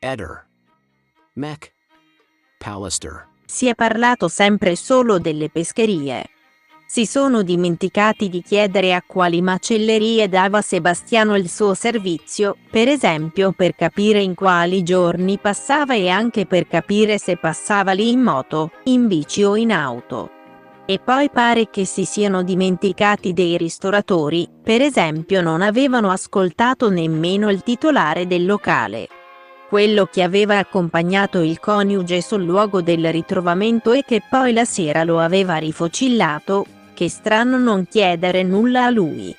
Eder. Mech. Pallister. Si è parlato sempre solo delle pescherie. Si sono dimenticati di chiedere a quali macellerie dava Sebastiano il suo servizio, per esempio per capire in quali giorni passava e anche per capire se passava lì in moto, in bici o in auto. E poi pare che si siano dimenticati dei ristoratori, per esempio non avevano ascoltato nemmeno il titolare del locale. Quello che aveva accompagnato il coniuge sul luogo del ritrovamento e che poi la sera lo aveva rifocillato. Che strano non chiedere nulla a lui.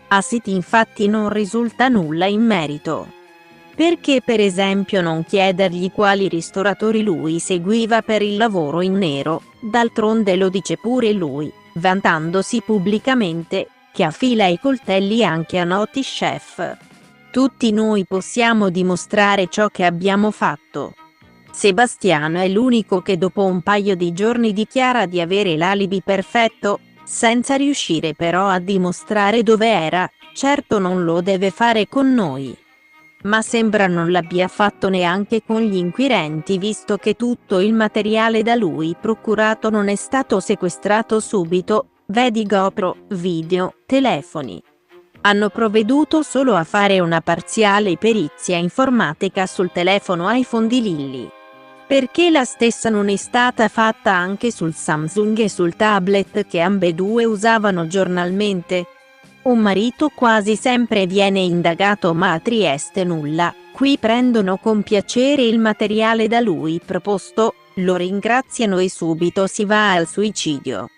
A City infatti non risulta nulla in merito. Perché per esempio non chiedergli quali ristoratori lui seguiva per il lavoro in nero? D'altronde lo dice pure lui, vantandosi pubblicamente, che affila i coltelli anche a noti chef. Tutti noi possiamo dimostrare ciò che abbiamo fatto. Sebastiano è l'unico che dopo un paio di giorni dichiara di avere l'alibi perfetto, senza riuscire però a dimostrare dove era. Certo non lo deve fare con noi. Ma sembra non l'abbia fatto neanche con gli inquirenti, visto che tutto il materiale da lui procurato non è stato sequestrato subito, vedi GoPro, video, telefoni. Hanno provveduto solo a fare una parziale perizia informatica sul telefono iPhone di Lilly. Perché la stessa non è stata fatta anche sul Samsung e sul tablet che ambedue usavano giornalmente? Un marito quasi sempre viene indagato ma a Trieste nulla, qui prendono con piacere il materiale da lui proposto, lo ringraziano e subito si va al suicidio.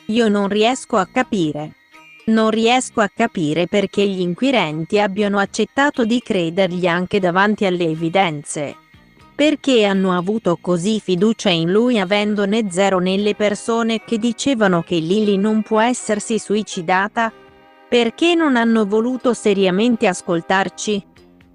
Io non riesco a capire. Non riesco a capire perché gli inquirenti abbiano accettato di credergli anche davanti alle evidenze. Perché hanno avuto così fiducia in lui avendone zero nelle persone che dicevano che Lilly non può essersi suicidata? Perché non hanno voluto seriamente ascoltarci?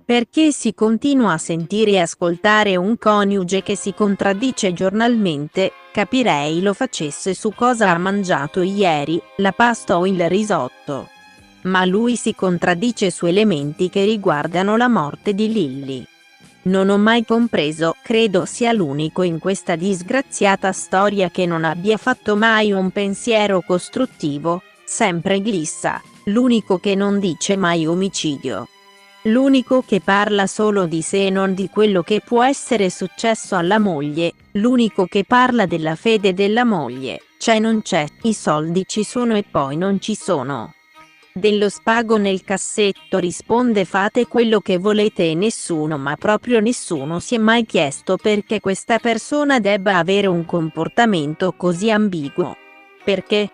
Perché si continua a sentire e ascoltare un coniuge che si contraddice giornalmente? Capirei lo facesse su cosa ha mangiato ieri, la pasta o il risotto. Ma lui si contraddice su elementi che riguardano la morte di Lilly. Non ho mai compreso, credo sia l'unico in questa disgraziata storia che non abbia fatto mai un pensiero costruttivo, sempre glissa, l'unico che non dice mai omicidio. L'unico che parla solo di sé e non di quello che può essere successo alla moglie, l'unico che parla della fede della moglie, c'è non c'è, i soldi ci sono e poi non ci sono. Dello spago nel cassetto risponde fate quello che volete e nessuno, ma proprio nessuno si è mai chiesto perché questa persona debba avere un comportamento così ambiguo. Perché?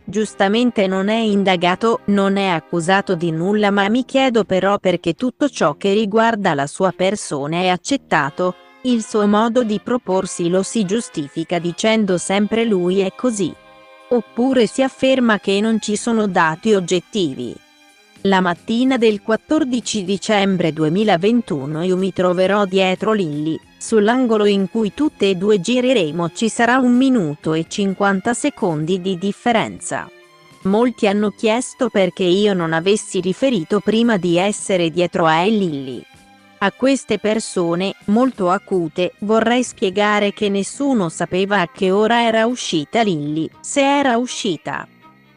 Giustamente non è indagato, non è accusato di nulla, ma mi chiedo però perché tutto ciò che riguarda la sua persona è accettato, il suo modo di proporsi lo si giustifica dicendo sempre lui è così. Oppure si afferma che non ci sono dati oggettivi. La mattina del 14 dicembre 2021 io mi troverò dietro Lilly, sull'angolo in cui tutte e due gireremo ci sarà 1 minuto e 50 secondi di differenza. Molti hanno chiesto perché io non avessi riferito prima di essere dietro a Lilly. A queste persone, molto acute, vorrei spiegare che nessuno sapeva a che ora era uscita Lilly, se era uscita.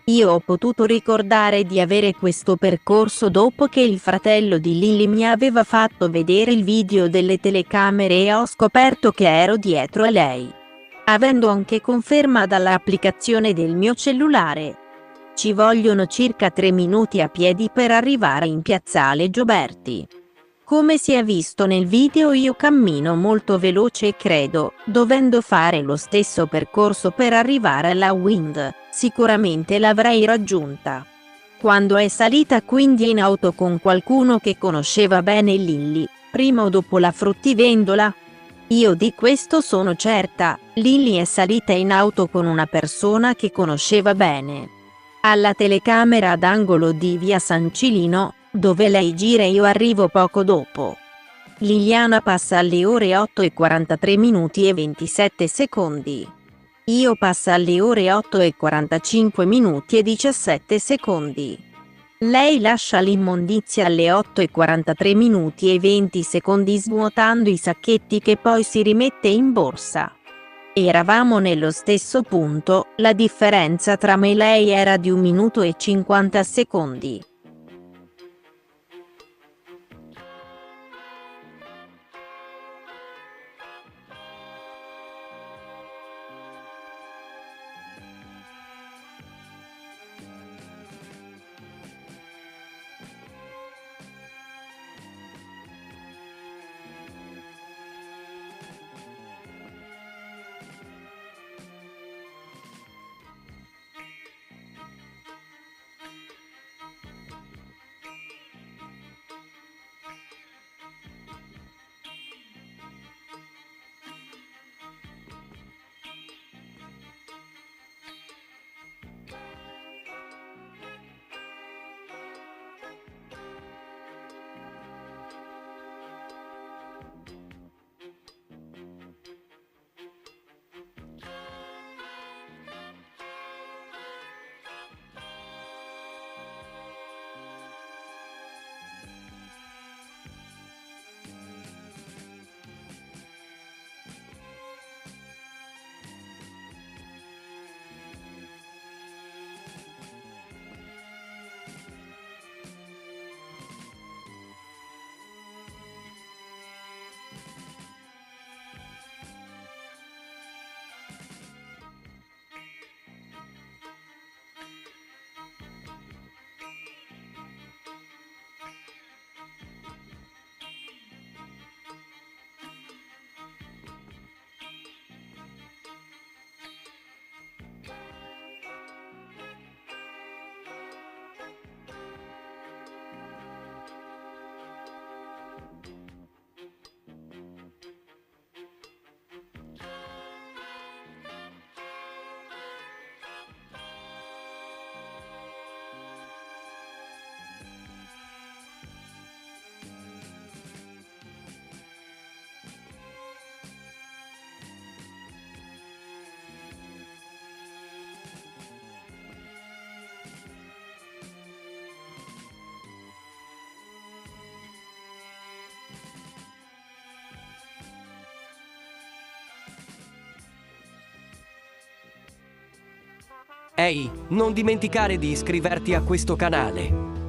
Io ho potuto ricordare di avere questo percorso dopo che il fratello di Lilly mi aveva fatto vedere il video delle telecamere e ho scoperto che ero dietro a lei. Avendo anche conferma dall'applicazione del mio cellulare. Ci vogliono circa 3 minuti a piedi per arrivare in piazzale Gioberti. Come si è visto nel video io cammino molto veloce e credo, dovendo fare lo stesso percorso per arrivare alla Wind, sicuramente l'avrei raggiunta. Quando è salita quindi in auto con qualcuno che conosceva bene Lilly, prima o dopo la fruttivendola? Io di questo sono certa, Lilly è salita in auto con una persona che conosceva bene. Alla telecamera ad angolo di via San Cilino, dove lei gira e io arrivo poco dopo. Liliana passa alle ore 8 e 43 minuti e 27 secondi. Io passa alle ore 8 e 45 minuti e 17 secondi. Lei lascia l'immondizia alle 8:43 minuti e 20 secondi svuotando i sacchetti che poi si rimette in borsa. Eravamo nello stesso punto, la differenza tra me e lei era di 1 minuto e 50 secondi. Ehi, non dimenticare di iscriverti a questo canale.